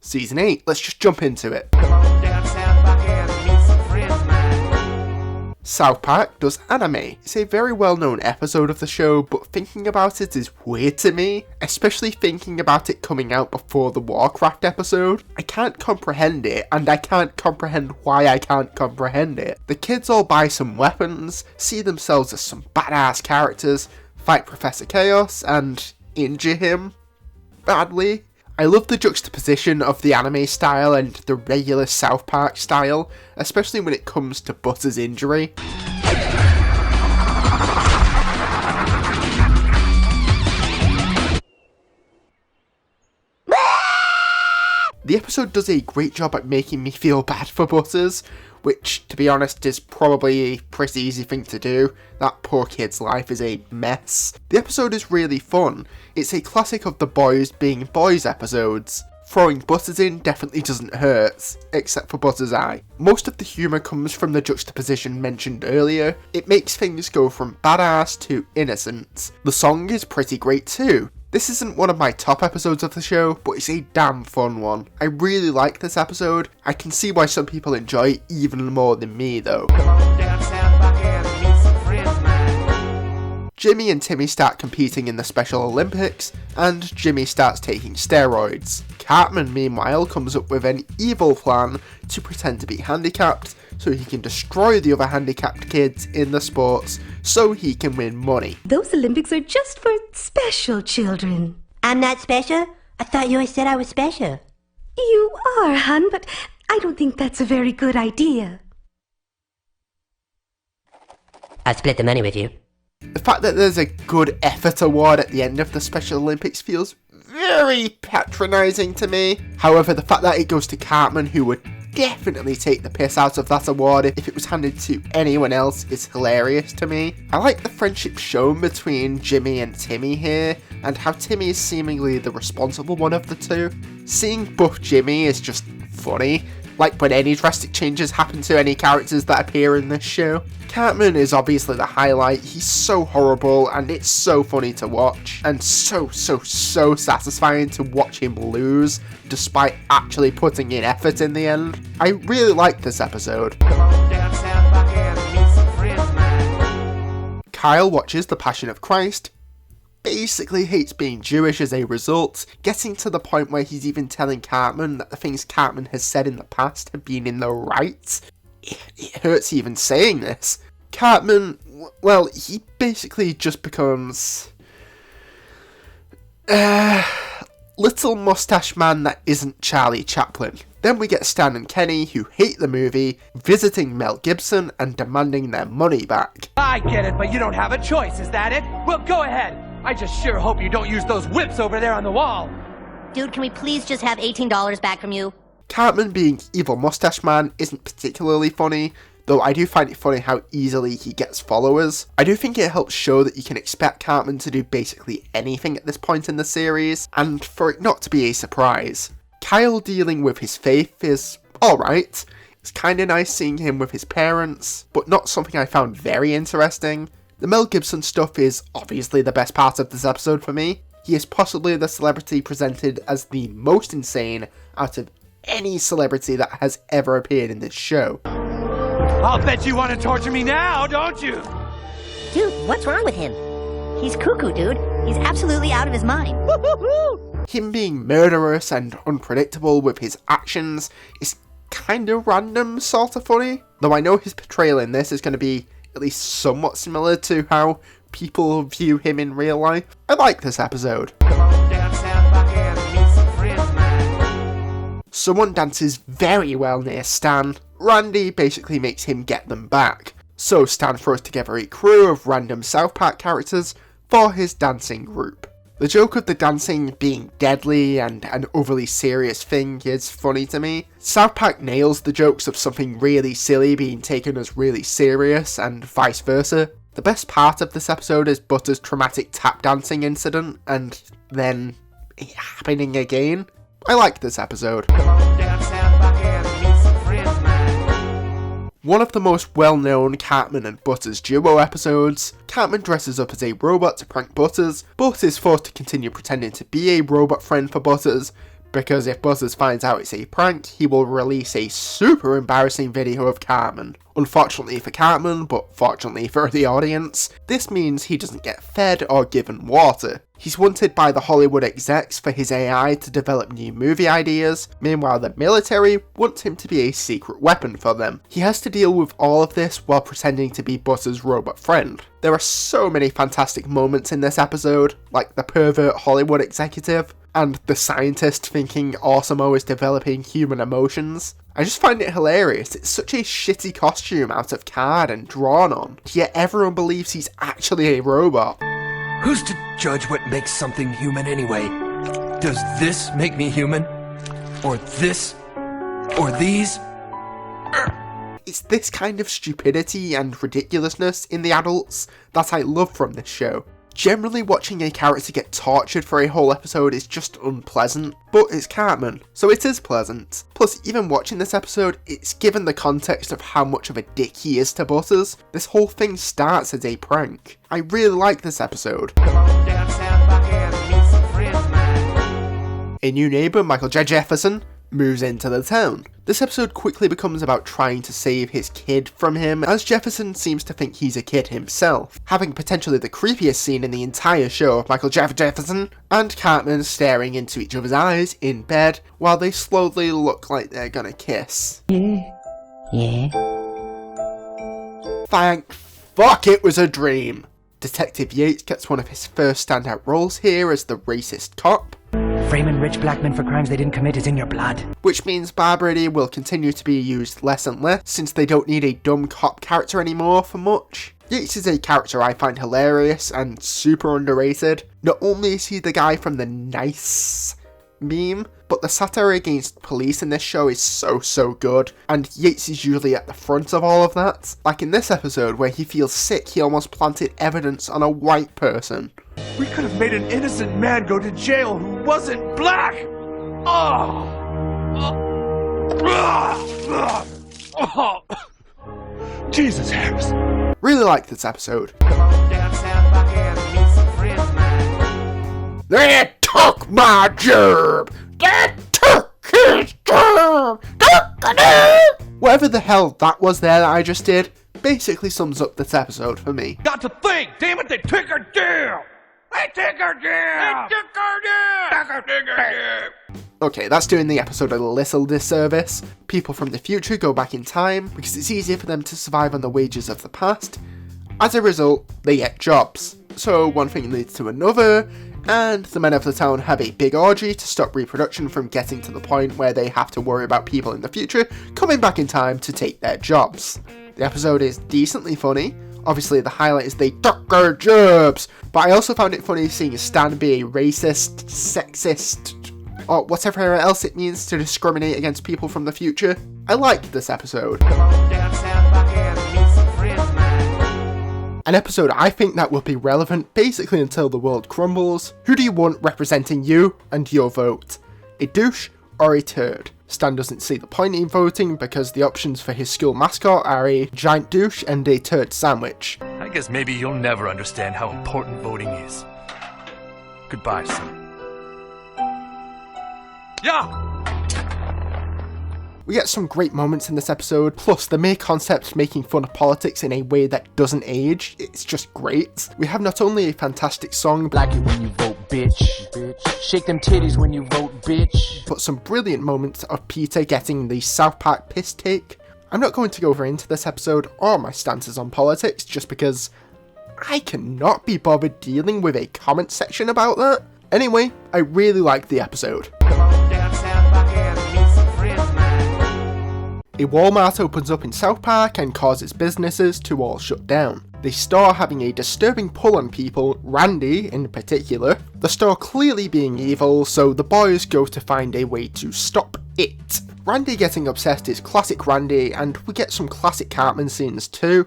Season 8, let's just jump into it. South Park does anime. It's a very well known episode of the show, but thinking about it is weird to me, especially thinking about it coming out before the Warcraft episode. I can't comprehend it, and I can't comprehend why I can't comprehend it. The kids all buy some weapons, see themselves as some badass characters, fight Professor Chaos, and injure him badly. I love the juxtaposition of the anime style and the regular South Park style, especially when it comes to Butters' injury. The episode does a great job at making me feel bad for Butters, which, to be honest, is probably a pretty easy thing to do. That poor kid's life is a mess. The episode is really fun. It's a classic of the boys being boys episodes. Throwing Butters in definitely doesn't hurt, except for Butters' eye. Most of the humour comes from the juxtaposition mentioned earlier. It makes things go from badass to innocent. The song is pretty great too. This isn't one of my top episodes of the show, but it's a damn fun one. I really like this episode. I can see why some people enjoy it even more than me though. Jimmy and Timmy start competing in the Special Olympics, and Jimmy starts taking steroids. Cartman, meanwhile, comes up with an evil plan to pretend to be handicapped, so he can destroy the other handicapped kids in the sports, so he can win money. Those Olympics are just for special children. I'm not special? I thought you always said I was special. You are, hon, but I don't think that's a very good idea. I'll split the money with you. The fact that there's a good effort award at the end of the Special Olympics feels very patronising to me. However, the fact that it goes to Cartman, who would definitely take the piss out of that award if it was handed to anyone else, is hilarious to me. I like the friendship shown between Jimmy and Timmy here, and how Timmy is seemingly the responsible one of the two. Seeing buff Jimmy is just funny, like when any drastic changes happen to any characters that appear in this show. Cartman is obviously the highlight. He's so horrible and it's so funny to watch, and so satisfying to watch him lose despite actually putting in effort in the end. I really like this episode. Kyle watches The Passion of Christ, basically hates being Jewish as a result, getting to the point where he's even telling Cartman that the things Cartman has said in the past have been in the right. It hurts even saying this. Cartman, well, he basically just becomes little mustache man that isn't Charlie Chaplin. Then we get Stan and Kenny, who hate the movie, visiting Mel Gibson and demanding their money back. I get it, but you don't have a choice, is that it? Well, go ahead. I just sure hope you don't use those whips over there on the wall. Dude, can we please just have $18 back from you? Cartman being evil mustache man isn't particularly funny, though I do find it funny how easily he gets followers. I do think it helps show that you can expect Cartman to do basically anything at this point in the series, and for it not to be a surprise. Kyle dealing with his faith is alright. It's kinda nice seeing him with his parents, but not something I found very interesting. The Mel Gibson stuff is obviously the best part of this episode for me. He is possibly the celebrity presented as the most insane out of any celebrity that has ever appeared in this show. I'll bet you want to torture me now, don't you? Dude, what's wrong with him? He's cuckoo, dude. He's absolutely out of his mind. Him being murderous and unpredictable with his actions is kinda random, sorta funny. Though I know his portrayal in this is going to be at least somewhat similar to how people view him in real life. I like this episode. Someone dances very well near Stan. Randy basically makes him get them back. So Stan throws together a crew of random South Park characters for his dancing group. The joke of the dancing being deadly and an overly serious thing is funny to me. South Park nails the jokes of something really silly being taken as really serious and vice versa. The best part of this episode is Butters' traumatic tap dancing incident and then it happening again. I like this episode. One of the most well-known Cartman and Butters duo episodes, Cartman dresses up as a robot to prank Butters, but is forced to continue pretending to be a robot friend for Butters, because if Buzzers finds out it's a prank, he will release a super embarrassing video of Cartman. Unfortunately for Cartman, but fortunately for the audience, this means he doesn't get fed or given water. He's wanted by the Hollywood execs for his AI to develop new movie ideas, meanwhile the military wants him to be a secret weapon for them. He has to deal with all of this while pretending to be Buzz's robot friend. There are so many fantastic moments in this episode, like the pervert Hollywood executive, and the scientist thinking AWESOM-O is developing human emotions. I just find it hilarious. It's such a shitty costume out of card and drawn on, yet everyone believes he's actually a robot. Who's to judge what makes something human anyway? Does this make me human? Or this? Or these? It's this kind of stupidity and ridiculousness in the adults that I love from this show. Generally, watching a character get tortured for a whole episode is just unpleasant, but it's Cartman, so it is pleasant. Plus, even watching this episode, it's given the context of how much of a dick he is to Butters. This whole thing starts as a prank. I really like this episode. A new neighbour, Michael J. Jefferson, moves into the town. This episode quickly becomes about trying to save his kid from him, as Jefferson seems to think he's a kid himself, having potentially the creepiest scene in the entire show of Michael J. Jefferson and Cartman staring into each other's eyes in bed while they slowly look like they're gonna kiss. Yeah. Thank fuck it was a dream! Detective Yates gets one of his first standout roles here as the racist cop, Framing rich black men for crimes they didn't commit is in your blood. which means Barbary will continue to be used less and less since they don't need a dumb cop character anymore for much. Yates is a character I find hilarious and super underrated. Not only is he the guy from the nice meme, but the satire against police in this show is so good, and Yates is usually at the front of all of that. Like in this episode where he feels sick, he almost planted evidence on a white person. We could have made an innocent man go to jail who wasn't black! Jesus, Harris. Really like this episode. They took my job! They took his job! Whatever the hell that was there that I just did, basically sums up this episode for me. Got to think! Damn it, they took our deal! They took our deal! They took our deal! Okay, that's doing the episode a little disservice. People from the future go back in time because it's easier for them to survive on the wages of the past. As a result, they get jobs. So one thing leads to another, and the men of the town have a big orgy to stop reproduction from getting to the point where they have to worry about people in the future coming back in time to take their jobs. The episode is decently funny. Obviously the highlight is they took our jobs, but I also found it funny seeing Stan be a racist, sexist, or whatever else it means to discriminate against people from the future. I liked this episode. An episode I think that will be relevant basically until the world crumbles. Who do you want representing you and your vote? A douche or a turd? Stan doesn't see the point in voting because the options for his school mascot are a giant douche and a turd sandwich. I guess maybe you'll never understand how important voting is. Goodbye, son. Yeah! We get some great moments in this episode, plus the mere concept making fun of politics in a way that doesn't age, it's just great. We have not only a fantastic song, Black it when you vote, bitch. Shake them titties when you vote, bitch. but some brilliant moments of Peter getting the South Park piss take. I'm not going to go into this episode or my stances on politics just because I cannot be bothered dealing with a comment section about that. Anyway, I really liked the episode. A Walmart opens up in South Park and causes businesses to all shut down. The store having a disturbing pull on people, Randy in particular, the store clearly being evil, so the boys go to find a way to stop it. Randy getting obsessed is classic Randy, and we get some classic Cartman scenes too.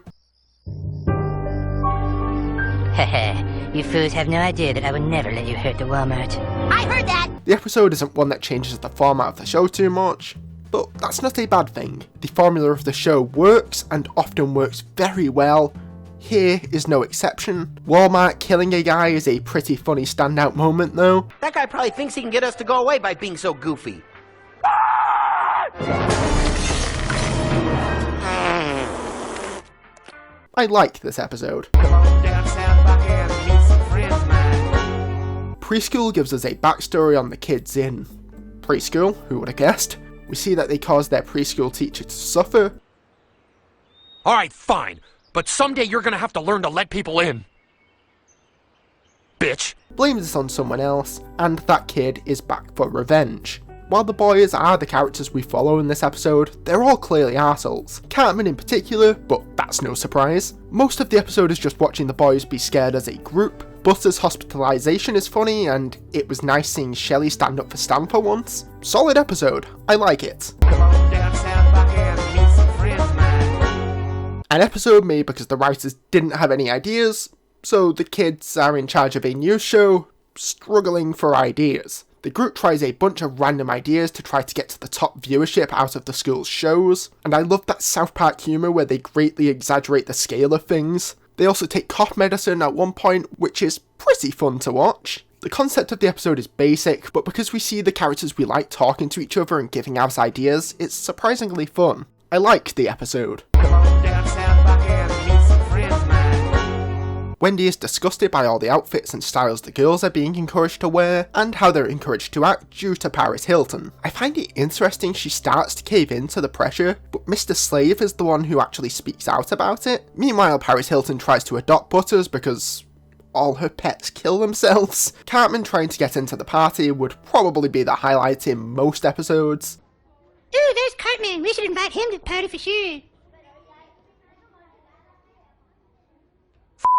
You fools have no idea that I would never let you hurt the Walmart. I heard that! The episode isn't one that changes the format of the show too much, but that's not a bad thing. The formula of the show works, and often works very well. here is no exception. Walmart killing a guy is a pretty funny standout moment though. That guy probably thinks he can get us to go away by being so goofy. I like this episode. Preschool gives us a backstory on the kids in preschool, who would have guessed? We see that they caused their preschool teacher to suffer. Alright, fine. But someday you're gonna have to learn to let people in. Bitch. Blames this on someone else, and that kid is back for revenge. While the boys are the characters we follow in this episode, they're all clearly arseholes. Cartman in particular, but that's no surprise. Most of the episode is just watching the boys be scared as a group. Butter's hospitalization is funny, and it was nice seeing Shelly stand up for Stan for once. Solid episode, I like it. An episode made because the writers didn't have any ideas, so the kids are in charge of a news show, struggling for ideas. The group tries a bunch of random ideas to try to get to the top viewership out of the school's shows, and I love that South Park humour where they greatly exaggerate the scale of things. They also take cough medicine at one point, which is pretty fun to watch. The concept of the episode is basic, but because we see the characters we like talking to each other and giving out ideas, it's surprisingly fun. I liked the episode. Wendy is disgusted by all the outfits and styles the girls are being encouraged to wear, and how they're encouraged to act due to Paris Hilton. I find it interesting she starts to cave into the pressure, but Mr. Slave is the one who actually speaks out about it. Meanwhile, Paris Hilton tries to adopt Butters because all her pets kill themselves. Cartman trying to get into the party would probably be the highlight in most episodes. Ooh, there's Cartman. We should invite him to the party for sure.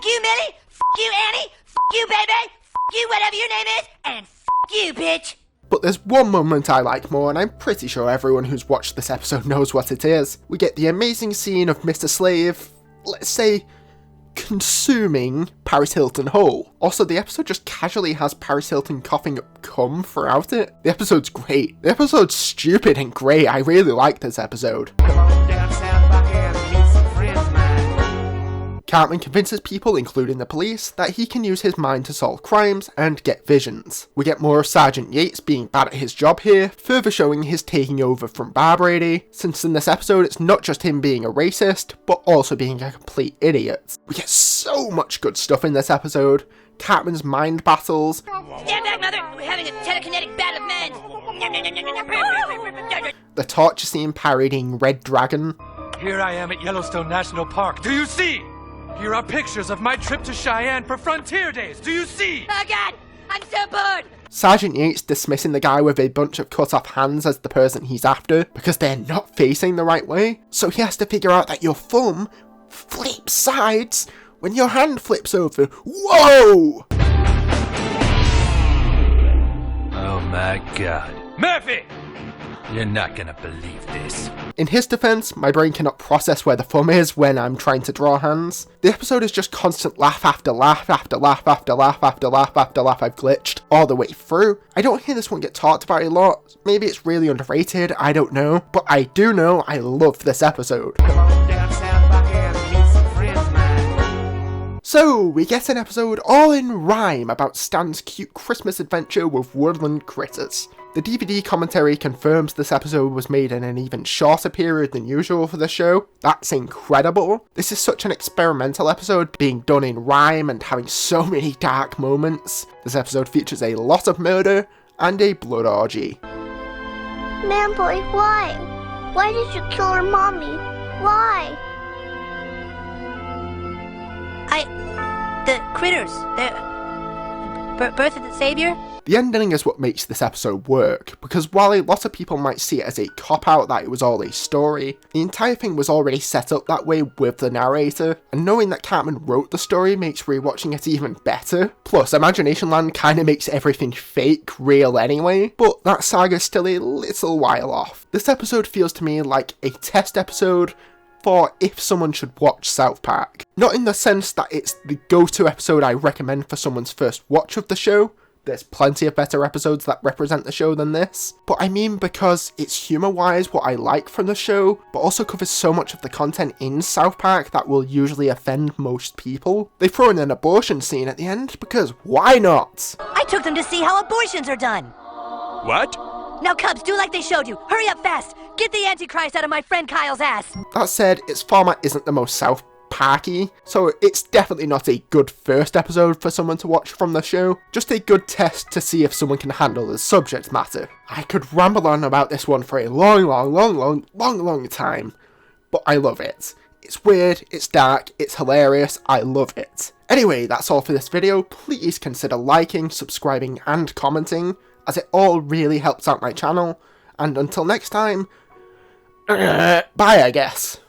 You, Millie. You, Annie. You, baby. You, whatever your name is. And you, bitch. But there's one moment I like more, and I'm pretty sure everyone who's watched this episode knows what it is. We get the amazing scene of Mr. Slave, let's say, consuming Paris Hilton whole. Also, the episode just casually has Paris Hilton coughing up cum throughout it. The episode's great. The episode's stupid and great. I really like this episode. Cartman convinces people, including the police, that he can use his mind to solve crimes and get visions. We get more of Sergeant Yates being bad at his job here, further showing his taking over from Bar Brady, since in this episode it's not just him being a racist, but also being a complete idiot. We get so much good stuff in this episode. Cartman's mind battles. Stand back, mother! We're having a telekinetic battle of men! The torture scene parodying Red Dragon. Here I am at Yellowstone National Park. Do you see? Here are pictures of my trip to Cheyenne for Frontier Days. Do you see? Oh God, I'm so bored. Sergeant Yates dismissing the guy with a bunch of cut off hands as the person he's after because they're not facing the right way. So he has to figure out that your thumb flips sides when your hand flips over. Whoa! Oh my god. Murphy! You're not gonna believe this. In his defense, my brain cannot process where the thumb is when I'm trying to draw hands. The episode is just constant laugh after laugh after laugh after laugh after laugh after laugh. I've glitched all the way through. I don't hear this one get talked about a lot. Maybe it's really underrated, I don't know. But I do know I love this episode. So, we get an episode all in rhyme about Stan's cute Christmas adventure with woodland critters. The DVD commentary confirms this episode was made in an even shorter period than usual for the show. That's incredible. This is such an experimental episode, being done in rhyme and having so many dark moments. This episode features a lot of murder and a blood orgy. Man boy, why? Why did you kill her mommy? Why? The critters, they're... Birth of the Savior? The ending is what makes this episode work, because while a lot of people might see it as a cop-out that it was all a story, the entire thing was already set up that way with the narrator, and knowing that Cartman wrote the story makes rewatching it even better. Plus, Imagination Land kinda makes everything fake real anyway, but that saga's still a little while off. This episode feels to me like a test episode for if someone should watch South Park. Not in the sense that it's the go-to episode I recommend for someone's first watch of the show, There's plenty of better episodes that represent the show than this, but I mean because it's humour-wise what I like from the show, but also covers so much of the content in South Park that will usually offend most people. They throw in an abortion scene at the end, because why not? I took them to see how abortions are done. What? Now, Cubs, do like they showed you. Hurry up fast. Get the Antichrist out of my friend Kyle's ass. That said, its format isn't the most South Parky, so it's definitely not a good first episode for someone to watch from the show, just a good test to see if someone can handle the subject matter. I could ramble on about this one for a long time, but I love it. It's weird, it's dark, it's hilarious, I love it. Anyway, that's all for this video. Please consider liking, subscribing and commenting, as it all really helps out my channel, and until next time, bye I guess.